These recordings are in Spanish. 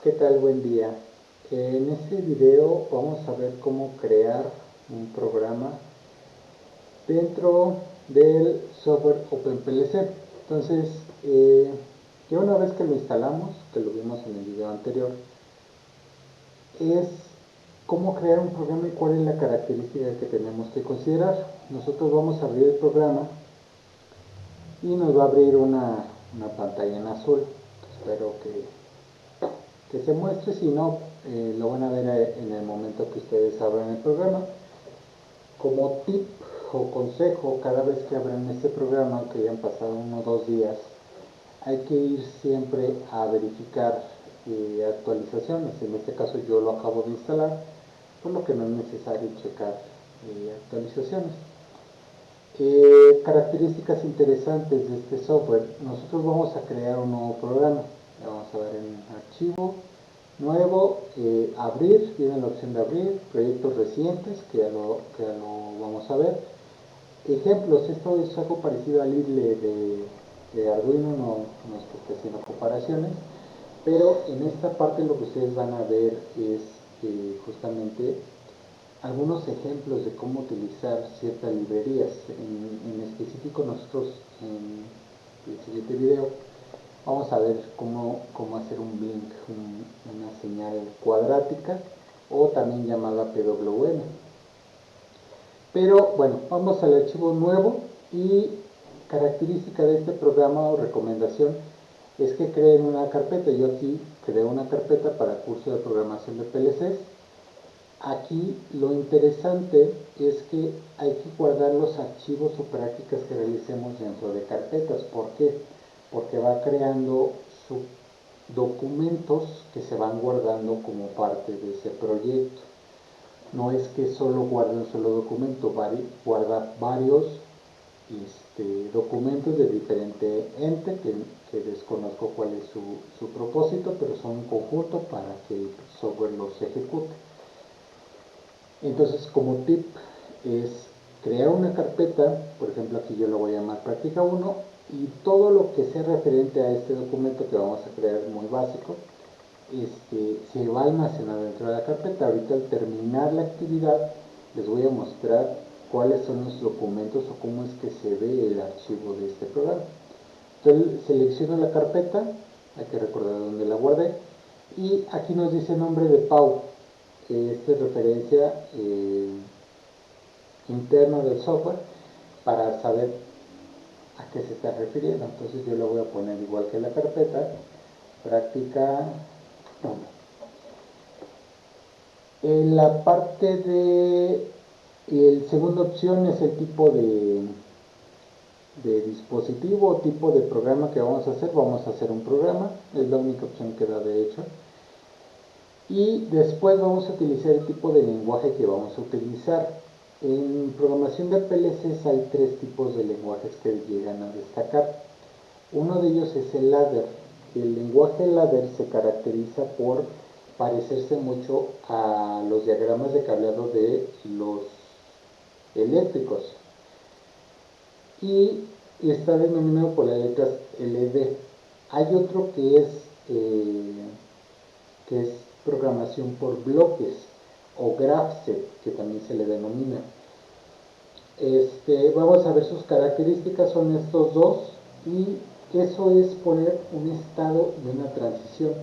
¿Qué tal? Buen día. En este video vamos a ver cómo crear un programa dentro del software OpenPLC. Entonces, ya una vez que lo instalamos, que lo vimos en el video anterior, es cómo crear un programa y cuál es la característica que tenemos que considerar. Nosotros vamos a abrir el programa y nos va a abrir una pantalla en azul. Espero que se muestre, si no, lo van a ver en el momento que ustedes abran el programa. Como tip o consejo, cada vez que abran este programa, aunque hayan pasado 1 o 2 días, hay que ir siempre a verificar actualizaciones. En este caso yo lo acabo de instalar, por lo que no es necesario checar actualizaciones. Características interesantes de este software: nosotros vamos a crear un nuevo programa. Vamos a ver en archivo, nuevo, abrir, viene la opción de abrir, proyectos recientes, que ya lo vamos a ver. Ejemplos: esto es algo parecido al IDLE de Arduino, no es que esté haciendo comparaciones, pero en esta parte lo que ustedes van a ver es justamente algunos ejemplos de cómo utilizar ciertas librerías. En específico, nosotros en el siguiente video vamos a ver cómo hacer un blink, una señal cuadrática, o también llamada PWM. Pero bueno, vamos al archivo nuevo. Y característica de este programa o recomendación es que creen una carpeta. Yo aquí creo una carpeta para curso de programación de PLCs. Aquí lo interesante es que hay que guardar los archivos o prácticas que realicemos dentro de carpetas. ¿Por qué? Porque va creando documentos que se van guardando como parte de ese proyecto. No es que solo guarde un solo documento, guarda varios documentos de diferente ente, que desconozco cuál es su propósito, pero son un conjunto para que el software los ejecute. Entonces, como tip es crear una carpeta. Por ejemplo, aquí yo lo voy a llamar práctica 1, y todo lo que sea referente a este documento que vamos a crear, muy básico, se va a almacenar dentro de la carpeta. Ahorita, al terminar la actividad, les voy a mostrar cuáles son los documentos o cómo es que se ve el archivo de este programa. Entonces selecciono la carpeta, hay que recordar dónde la guardé, y aquí nos dice nombre de Pau. Esta es referencia interna del software para saber a qué se está refiriendo. Entonces yo le voy a poner igual que la carpeta, práctica 1. En la parte de segunda opción es el tipo de dispositivo o tipo de programa que vamos a hacer. Vamos a hacer un programa, es la única opción que da de hecho. Y después vamos a utilizar el tipo de lenguaje que vamos a utilizar. En programación de PLCs hay 3 tipos de lenguajes que llegan a destacar. Uno de ellos es el ladder. El lenguaje ladder se caracteriza por parecerse mucho a los diagramas de cableado de los eléctricos, y está denominado por las letras LD. Hay otro que es programación por bloques, o GraphSet, que también se le denomina. Vamos a ver sus características, son estos dos, y eso es poner un estado y una transición.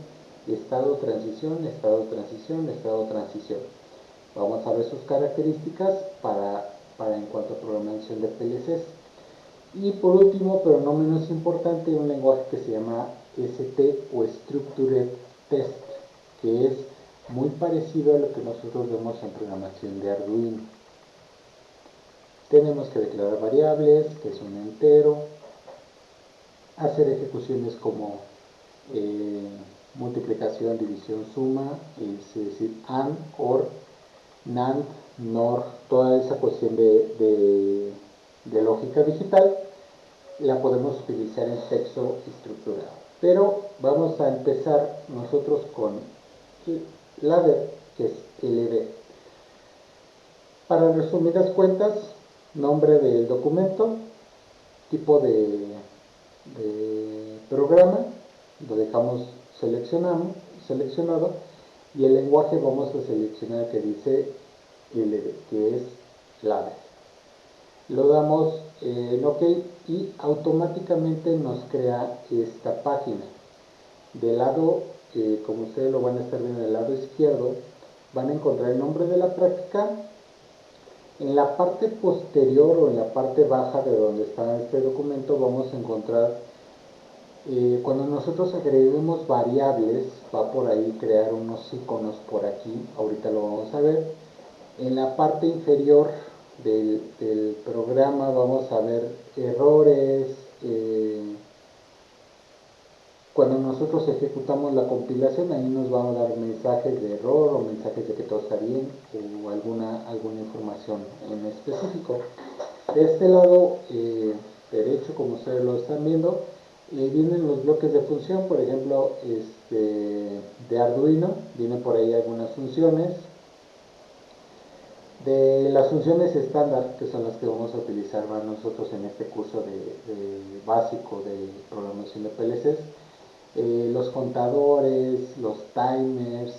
Estado, transición, estado, transición, estado, transición. Vamos a ver sus características para en cuanto a programación de PLCs. Y por último, pero no menos importante, un lenguaje que se llama ST o Structured Test, que es muy parecido a lo que nosotros vemos en programación de Arduino. Tenemos que declarar variables, que es un entero, hacer ejecuciones como multiplicación, división, suma, es decir, AND, OR, NAND, NOR, toda esa cuestión de lógica digital la podemos utilizar en texto estructurado. Pero vamos a empezar nosotros con ladder, que es LD. Para resumidas cuentas: nombre del documento, tipo de programa, lo dejamos, seleccionamos, seleccionado, y el lenguaje vamos a seleccionar que dice LD, que es Ladder. Lo damos en OK y automáticamente nos crea esta página. Del lado, como ustedes lo van a estar viendo del lado izquierdo, van a encontrar el nombre de la práctica. En la parte posterior o en la parte baja de donde está este documento vamos a encontrar, cuando nosotros agreguemos variables, va por ahí crear unos iconos por aquí, ahorita lo vamos a ver. En la parte inferior del programa vamos a ver errores. Cuando nosotros ejecutamos la compilación, ahí nos van a dar mensajes de error o mensajes de que todo está bien o alguna información en específico. De este lado derecho, como ustedes lo están viendo, vienen los bloques de función, por ejemplo, de Arduino, vienen por ahí algunas funciones. De las funciones estándar, que son las que vamos a utilizar para nosotros en este curso de básico de programación de PLCs, los contadores, los timers,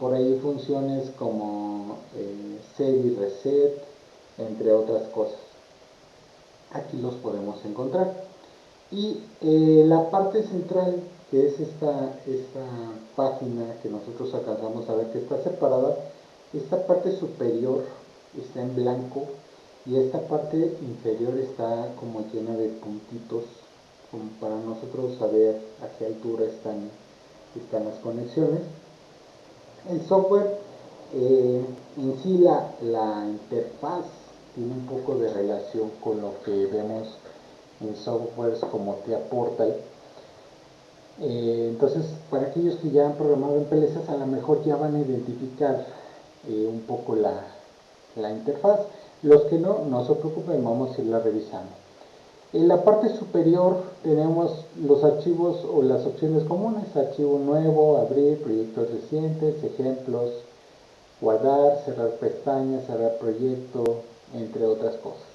por ahí funciones como set y reset, entre otras cosas. Aquí los podemos encontrar. Y la parte central, que es esta página que nosotros alcanzamos a ver que está separada, esta parte superior está en blanco y esta parte inferior está como llena de puntitos, como para nosotros saber a qué altura están las conexiones. El software en sí, la interfaz tiene un poco de relación con lo que vemos en softwares como TIA Portal. Entonces, para aquellos que ya han programado en PLCs, a lo mejor ya van a identificar un poco la interfaz. Los que no se preocupen, vamos a irla revisando. En la parte superior tenemos los archivos o las opciones comunes: archivo nuevo, abrir, proyectos recientes, ejemplos, guardar, cerrar pestañas, cerrar proyecto, entre otras cosas.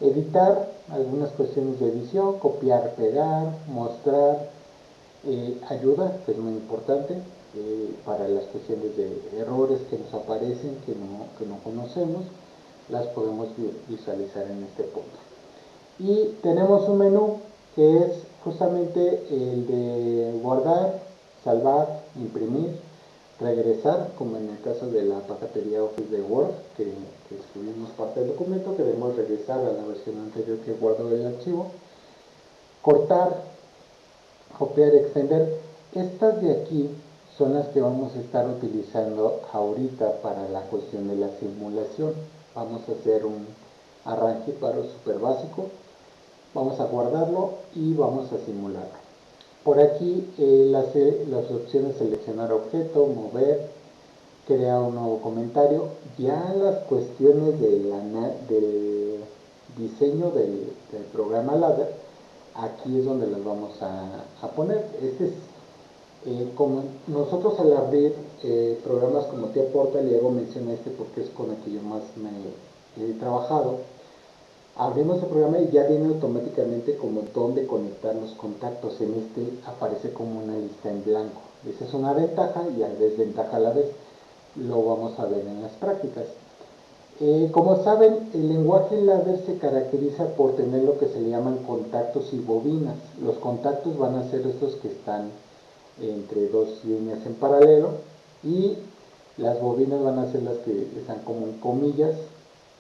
Editar, algunas cuestiones de edición, copiar, pegar, mostrar, ayuda, que es muy importante para las cuestiones de errores que nos aparecen, que no conocemos, las podemos visualizar en este punto. Y tenemos un menú que es justamente el de guardar, salvar, imprimir, regresar, como en el caso de la paquetería Office de Word, que escribimos parte del documento, queremos regresar a la versión anterior que guardó el archivo, cortar, copiar, extender. Estas de aquí son las que vamos a estar utilizando ahorita para la cuestión de la simulación. Vamos a hacer un arranque para súper básico, vamos a guardarlo y vamos a simularlo. Por aquí las opciones: seleccionar objeto, mover, crear un nuevo comentario. Ya las cuestiones del diseño del programa Ladder, aquí es donde las vamos a poner. Como nosotros al abrir programas como TIA Portal, y hago mención a porque es con el que yo más me he trabajado, abrimos el programa y ya viene automáticamente como donde conectar los contactos. En aparece como una lista en blanco. Esa es una ventaja y desventaja a la vez. Lo vamos a ver en las prácticas. Como saben, el lenguaje ladder se caracteriza por tener lo que se le llaman contactos y bobinas. Los contactos van a ser estos que están entre dos líneas en paralelo, y las bobinas van a ser las que están como en comillas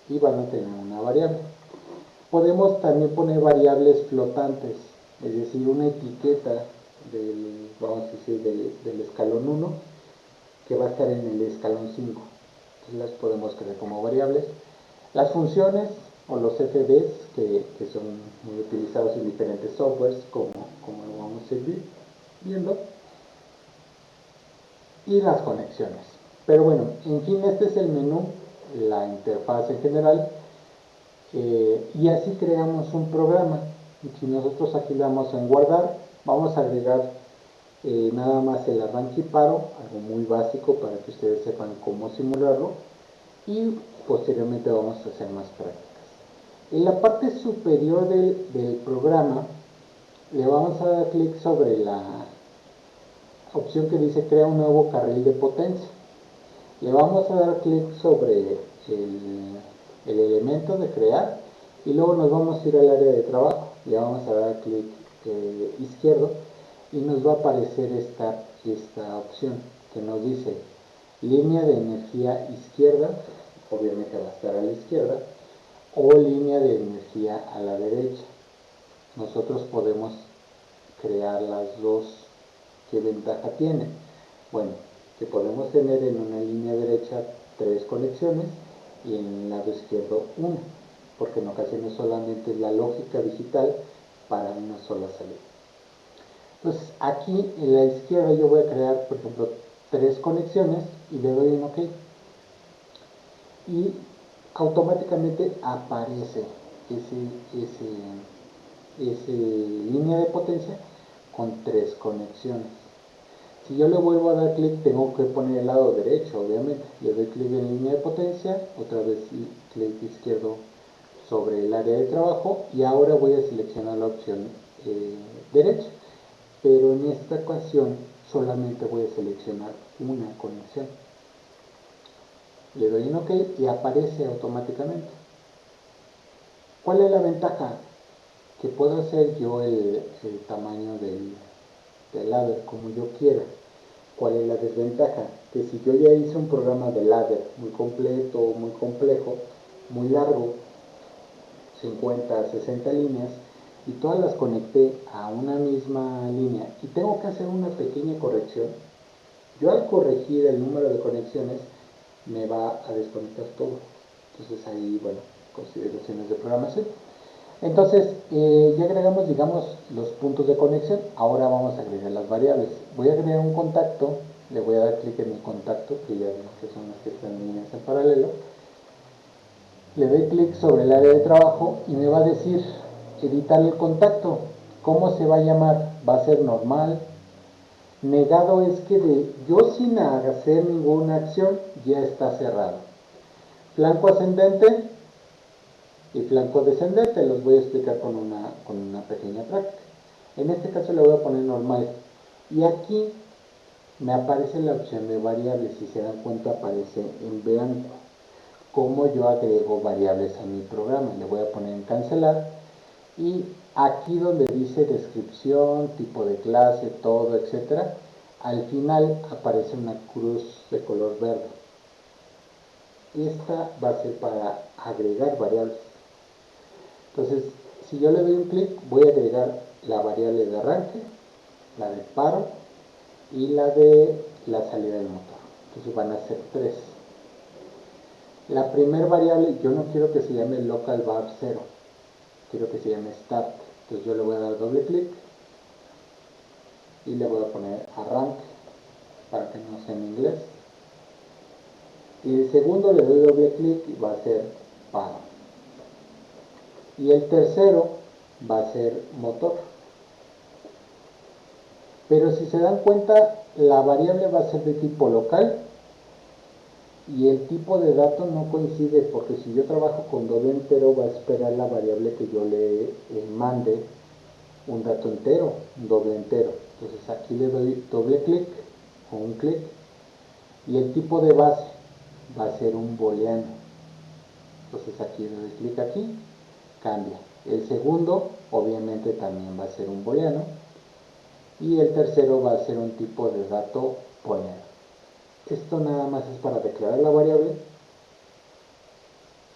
y van a tener una variable. Podemos también poner variables flotantes, es decir, una etiqueta vamos a decir, del escalón 1 que va a estar en el escalón 5. Entonces las podemos crear como variables. Las funciones o los FDs, que son muy utilizados en diferentes softwares, como lo vamos a ir viendo, y las conexiones. Pero bueno, en fin, este es el menú, la interfaz en general, y así creamos un programa. Si nosotros aquí le damos en guardar, vamos a agregar nada más el arranque y paro, algo muy básico para que ustedes sepan cómo simularlo, y posteriormente vamos a hacer más prácticas. En la parte superior del programa le vamos a dar clic sobre opción que dice crea un nuevo carril de potencia. Le vamos a dar clic sobre el elemento de crear y luego nos vamos a ir al área de trabajo. Le vamos a dar clic izquierdo y nos va a aparecer esta opción que nos dice línea de energía izquierda, obviamente va a estar a la izquierda, o línea de energía a la derecha. Nosotros podemos crear las dos. ¿Qué ventaja tiene? Bueno, que podemos tener en una línea derecha 3 conexiones y en el lado izquierdo una, porque en ocasiones solamente es la lógica digital para una sola salida. Entonces aquí en la izquierda yo voy a crear, por ejemplo, 3 conexiones y le doy en OK. Y automáticamente aparece esa línea de potencia con 3 conexiones. Si yo le vuelvo a dar clic, tengo que poner el lado derecho, obviamente. Le doy clic en línea de potencia, otra vez clic izquierdo sobre el área de trabajo y ahora voy a seleccionar la opción derecha. Pero en esta ocasión solamente voy a seleccionar una conexión. Le doy en OK y aparece automáticamente. ¿Cuál es la ventaja? Que puedo hacer yo el tamaño del ladder como yo quiera. ¿Cuál es la desventaja? Que si yo ya hice un programa de ladder muy completo, muy complejo, muy largo, 50, 60 líneas, y todas las conecté a una misma línea y tengo que hacer una pequeña corrección, yo al corregir el número de conexiones me va a desconectar todo. Entonces ahí, bueno, consideraciones de programación. Entonces, ya agregamos, digamos, los puntos de conexión. Ahora vamos a agregar las variables. Voy a agregar un contacto, le voy a dar clic en el contacto, que ya vimos que son las que están en líneas en paralelo. Le doy clic sobre el área de trabajo y me va a decir editar el contacto. ¿Cómo se va a llamar? Va a ser normal. Negado es que yo sin hacer ninguna acción ya está cerrado. Flanco ascendente y flanco descendente, los voy a explicar con una pequeña práctica. En este caso le voy a poner normal y aquí me aparece la opción de variables. Si se dan cuenta aparece en blanco. Cómo yo agrego variables a mi programa. Le voy a poner en cancelar y aquí donde dice descripción, tipo de clase, todo, etcétera, al final aparece una cruz de color verde. Esta va a ser para agregar variables. Entonces, si yo le doy un clic, voy a agregar la variable de arranque, la de paro y la de la salida del motor. Entonces van a ser 3. La primera variable, yo no quiero que se llame local var 0, quiero que se llame start. Entonces yo le voy a dar doble clic y le voy a poner arranque para que no sea en inglés. Y el segundo le doy doble clic y va a ser paro. Y el tercero va a ser motor. Pero si se dan cuenta, la variable va a ser de tipo local y el tipo de dato no coincide, porque si yo trabajo con doble entero va a esperar la variable que yo le mande un dato entero, un doble entero. Entonces aquí le doy doble clic o un clic y el tipo de base va a ser un booleano. Entonces aquí le doy clic aquí, cambia. El segundo obviamente también va a ser un booleano y el tercero va a ser un tipo de dato booleano. Esto nada más es para declarar la variable.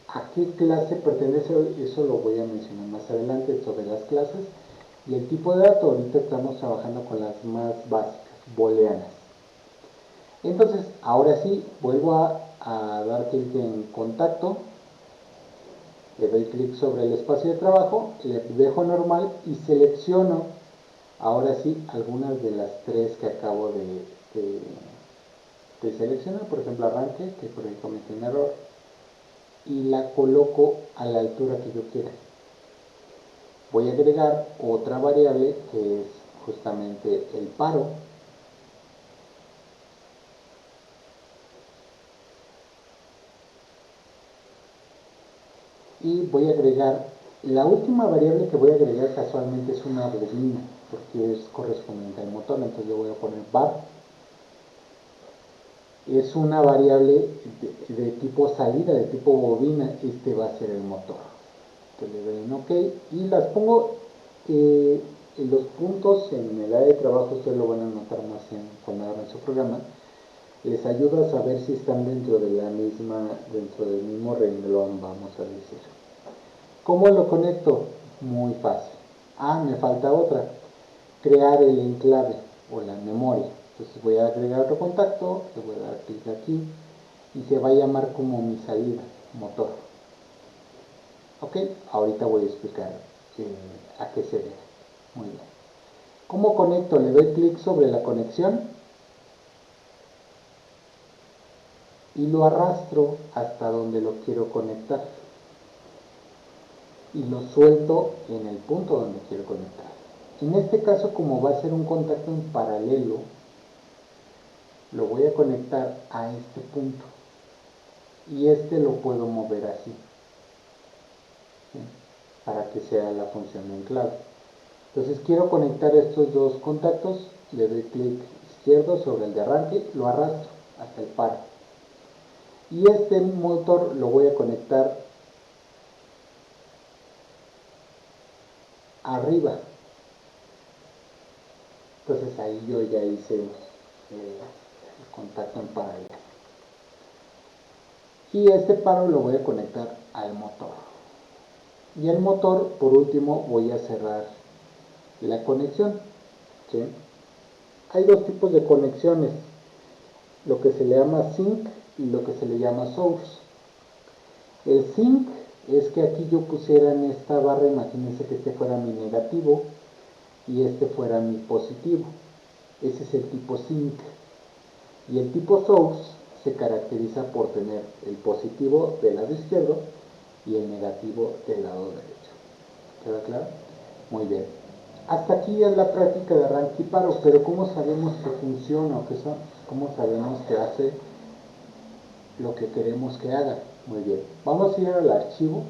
¿A qué clase pertenece? Eso lo voy a mencionar más adelante sobre las clases. Y el tipo de dato, ahorita estamos trabajando con las más básicas, booleanas. Entonces, ahora sí, vuelvo a dar clic en contacto, le doy clic sobre el espacio de trabajo, le dejo normal y selecciono, ahora sí, algunas de las 3 que acabo de seleccionar. Por ejemplo, arranque, que por ahí cometí un error, y la coloco a la altura que yo quiera. Voy a agregar otra variable que es justamente el paro. Y voy a agregar, la última variable que voy a agregar casualmente es una bobina. porque es correspondiente al motor, entonces le voy a poner var. Es una variable de tipo salida, de tipo bobina, este va a ser el motor. Entonces le doy en OK y las pongo en los puntos en el área de trabajo, ustedes lo van a notar más cuando hagan su programa. Les ayuda a saber si están dentro del mismo renglón, vamos a decir. ¿Cómo lo conecto? Muy fácil. Me falta otra. Crear el enclave o la memoria. Entonces voy a agregar otro contacto, le voy a dar clic aquí y se va a llamar como mi salida, motor. Ok, ahorita voy a explicar a qué se debe. Muy bien. ¿Cómo conecto? Le doy clic sobre la conexión y lo arrastro hasta donde lo quiero conectar. Y lo suelto en el punto donde quiero conectar. En este caso, como va a ser un contacto en paralelo, lo voy a conectar a este punto. Y este lo puedo mover así, ¿sí? Para que sea la función de enclave. Entonces quiero conectar estos dos contactos, le doy clic izquierdo sobre el de arranque, lo arrastro hasta el par. Y este motor lo voy a conectar arriba. Entonces ahí yo ya hice el contacto en paralelo. Y este paro lo voy a conectar al motor. Y el motor, por último, voy a cerrar la conexión, ¿sí? Hay dos tipos de conexiones, lo que se le llama sync y lo que se le llama source. El sync es que aquí yo pusiera en esta barra, imagínense que este fuera mi negativo y este fuera mi positivo. Ese es el tipo sync. Y el tipo source se caracteriza por tener el positivo del lado izquierdo y el negativo del lado derecho. ¿Queda claro? Muy bien. Hasta aquí es la práctica de arranque y paro, pero ¿cómo sabemos que funciona o cómo sabemos que hace lo que queremos que haga? Muy bien. Vamos a ir al archivo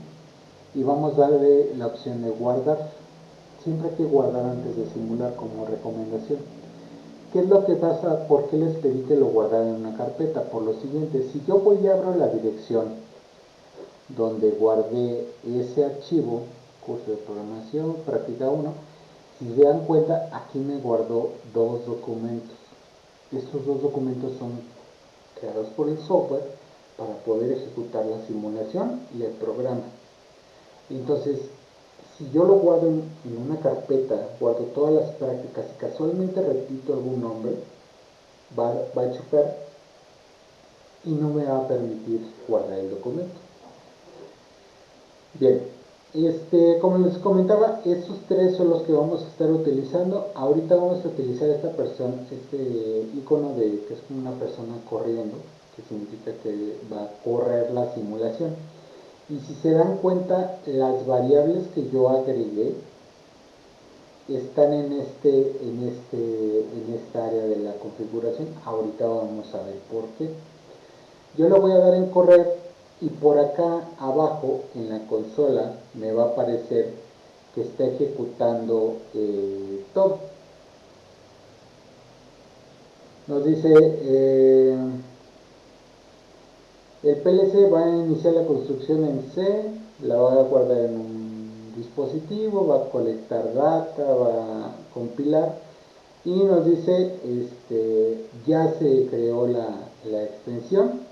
y vamos a darle la opción de guardar. Siempre hay que guardar antes de simular como recomendación. ¿Qué es lo que pasa? ¿Por qué les pedí que lo guardaran en una carpeta? Por lo siguiente, si yo voy y abro la dirección donde guardé ese archivo, curso de programación, práctica 1, si se dan cuenta, aquí me guardó dos documentos. Estos dos documentos son creados por el software para poder ejecutar la simulación y el programa. Entonces, si yo lo guardo en una carpeta, guardo todas las prácticas y casualmente repito algún nombre, va a chocar y no me va a permitir guardar el documento. Bien, como les comentaba, estos tres son los que vamos a estar utilizando. Ahorita vamos a utilizar esta persona, este icono de que es como una persona corriendo, que significa que va a correr la simulación. Y si se dan cuenta, las variables que yo agregué están en esta área de la configuración. Ahorita vamos a ver por qué. Yo le voy a dar en correr y por acá abajo en la consola me va a aparecer que está ejecutando todo. Nos dice el PLC va a iniciar la construcción en C, la va a guardar en un dispositivo, va a colectar data, va a compilar y nos dice ya se creó la extensión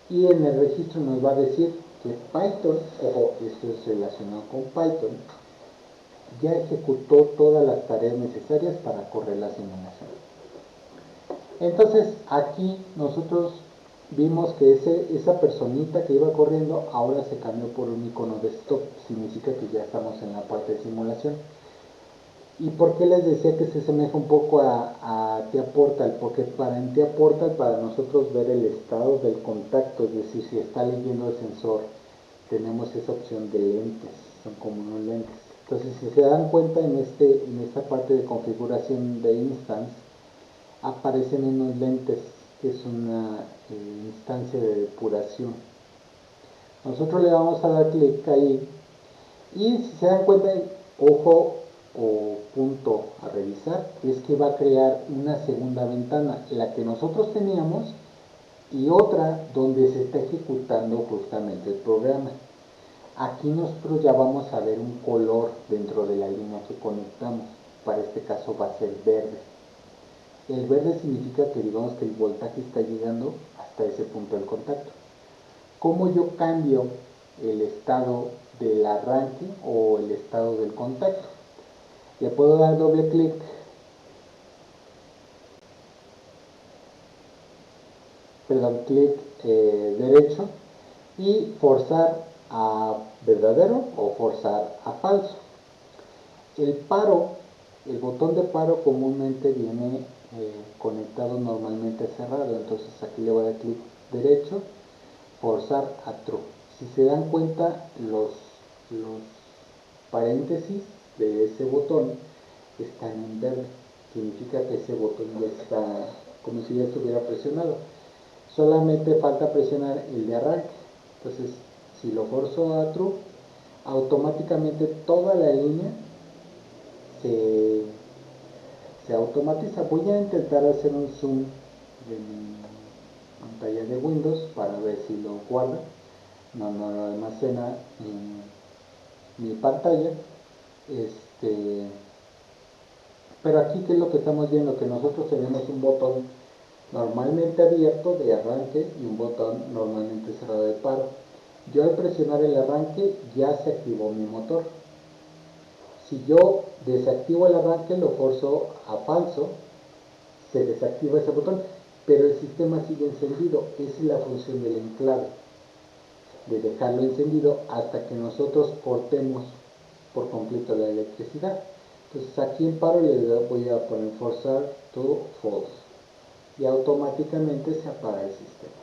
y en el registro nos va a decir que Python, ojo, esto es relacionado con Python, ya ejecutó todas las tareas necesarias para correr la simulación. Entonces aquí nosotros vimos que esa personita que iba corriendo ahora se cambió por un icono de stop, significa que ya estamos en la parte de simulación. ¿Y por qué les decía que se asemeja un poco a TIA Portal? Porque en TIA Portal, para nosotros ver el estado del contacto, es decir, si está leyendo el sensor, tenemos esa opción de lentes, son como unos lentes. Entonces, si se dan cuenta en esta parte de configuración de instance, aparecen unos lentes, que es una instancia de depuración. Nosotros le vamos a dar clic ahí y si se dan cuenta, ojo o punto a revisar es que va a crear una segunda ventana, la que nosotros teníamos, y otra donde se está ejecutando justamente el programa. Aquí nosotros ya vamos a ver un color dentro de la línea que conectamos. Para este caso va a ser verde. El verde significa que digamos que el voltaje está llegando hasta ese punto del contacto. ¿Cómo yo cambio el estado del arranque o el estado del contacto? Le puedo dar doble clic clic derecho y forzar a verdadero o forzar a falso. El paro, el botón de paro comúnmente viene conectado normalmente cerrado, entonces aquí le voy a dar clic derecho, forzar a true. Si se dan cuenta, los paréntesis de ese botón están en verde, significa que ese botón ya está como si ya estuviera presionado. Solamente falta presionar el de arranque. Entonces, si lo forzo a true, automáticamente toda la línea se automatiza. Voy a intentar hacer un zoom de mi pantalla de Windows para ver si lo guarda. No lo almacena en mi pantalla. Pero aquí, ¿qué es lo que estamos viendo? Que nosotros tenemos un botón normalmente abierto de arranque y un botón normalmente cerrado de paro. Yo al presionar el arranque ya se activó mi motor. Si yo desactivo el arranque, lo forzo a falso, se desactiva ese botón, pero el sistema sigue encendido. Esa es la función del enclave, de dejarlo encendido hasta que nosotros cortemos por completo la electricidad. Entonces aquí en paro le voy a poner forzar to false y automáticamente se apaga el sistema.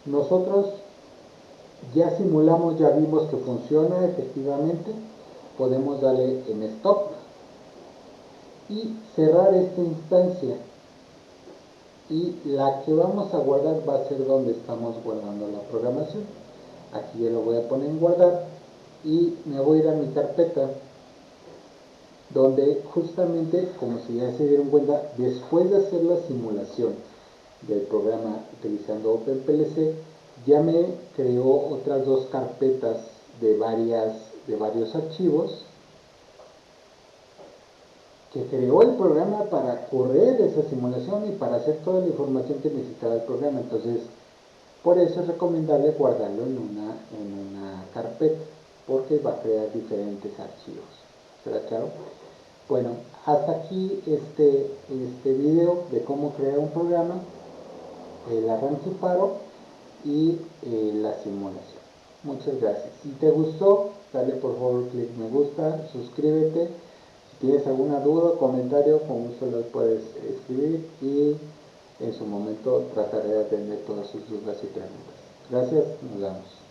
Nosotros ya simulamos, ya vimos que funciona efectivamente. Podemos darle en stop y cerrar esta instancia, y la que vamos a guardar va a ser donde estamos guardando la programación. Aquí ya lo voy a poner en guardar y me voy a ir a mi carpeta donde justamente, como si ya se dieron cuenta, después de hacer la simulación del programa utilizando OpenPLC, ya me creó otras dos carpetas de varios archivos que creó el programa para correr esa simulación y para hacer toda la información que necesitaba el programa. Entonces, por eso es recomendable guardarlo en una carpeta, porque va a crear diferentes archivos. ¿Será claro? Bueno, hasta aquí este video de cómo crear un programa, el arranque y paro y la simulación. Muchas gracias. Si te gustó, dale por favor clic me gusta, suscríbete. Si tienes alguna duda o comentario, con gusto lo puedes escribir y en su momento trataré de atender todas sus dudas y preguntas. Gracias, nos vemos.